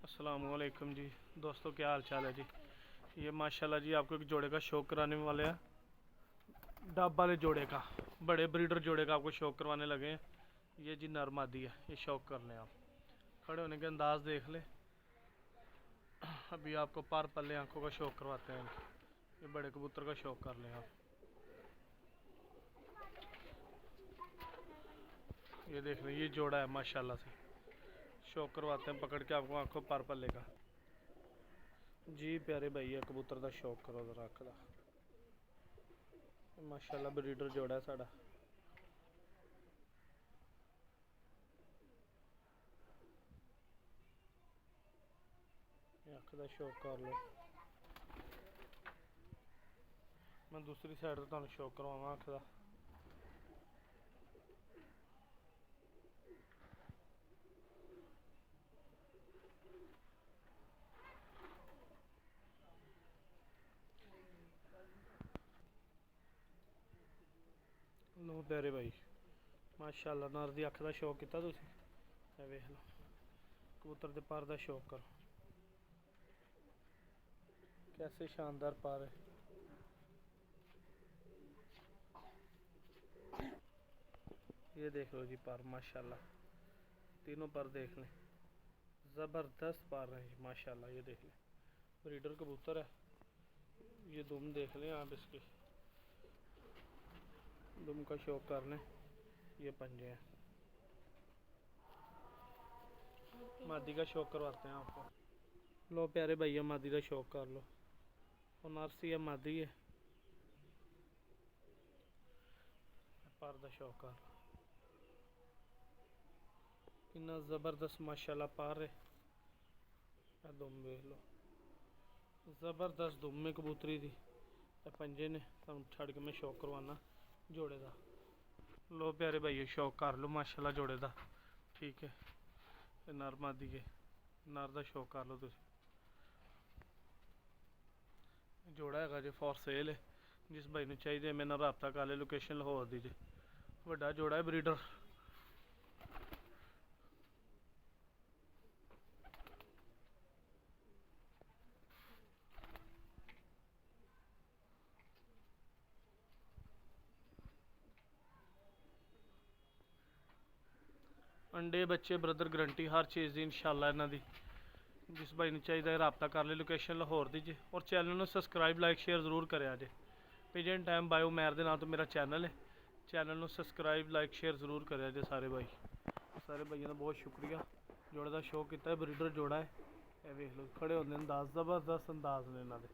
अस्सलामुअलैकुम जी दोस्तों, क्या हाल चाल है जी। ये माशाल्लाह जी आपको एक जोड़े का शौक कराने वाले हैं। डब वाले जोड़े का, बड़े ब्रीडर जोड़े का आपको शौक करवाने लगे हैं। ये जी नर मादी है, ये शौक कर लें आप। खड़े होने के अंदाज देख लें। अभी आपको पार पल्ले आंखों का शौक करवाते हैं। ये बड़े कबूतर का शौक कर लें आप। ये देख लें, ये जोड़ा है माशाल्लाह से। शौक करवाते हैं पकड़ के आपको आंखों पार पल्ले का। जी प्यारे भैया, कबूतर का शौक करो जरा अख दा। माशाल्लाह ब्रीडर जोड़ा है साड़ा। अख दा शौक कर लो। मैं दूसरी साइड तो तुहानू शौक करवावां अख दा। लो प्यारे भाई, माशाल्लाह नर दी अख दा शौक किता तुसीं। ए वेख लो, कबूतर दे पर दा शौक करो, कैसे शानदार पर है। ये देख लो जी पर, माशाल्लाह तीनों पर देख लें, ज़बरदस्त पर हैं माशाल्लाह। ये देख लें, ब्रीडर कबूतर है। ये दुम देख लें आप, इसके दुम का शौक कर लें। ये पंजे हैं। मादी का शौक करवाते हैं आपको। लो प्यारे भैया, मादी का शौक कर लो। और नरसी है, मादी है, पर दा शौक कर लो। इन्ना ज़बरदस्त माशाल्लाह पर है। दुम वेख लो, ज़बरदस्त दुम है कबूतरी दी। पंजे ने तुहानू छड़ के मैं शौक करवाना जोड़े का। लो प्यारे भाई, शौक कर लो माशाल्लाह जोड़े का। ठीक है, नर मादी के नर का शौक कर लो तुम। जोड़ा है जी फॉर सेल है। जिस भाई ने चाहिए मेरे नाल रबता कर ले। लोकेशन लाहौर दी जे। वड्डा जोड़ा है ब्रीडर। अंडे बच्चे ब्रदर गारंटी हर चीज़ की इंशाल्लाह इन्हां दी। जिस भाई ने चाहिए रबता कर ले। लोकेशन लाहौर दी जे। और चैनल में सबसक्राइब लाइक शेयर जरूर करें जे। पिजन टाइम बायो मैर के नाम तो मेरा चैनल है। चैनल में सबसक्राइब लाइक शेयर जरूर करें जे सारे भाई। सारे भाइयों का बहुत शुक्रिया। जोड़े का शौक किया, ब्रीडर जोड़ा है। ये वेख लो, खड़े होने अंदाज, जबरदस्त अंदाज ने इन्हां दे।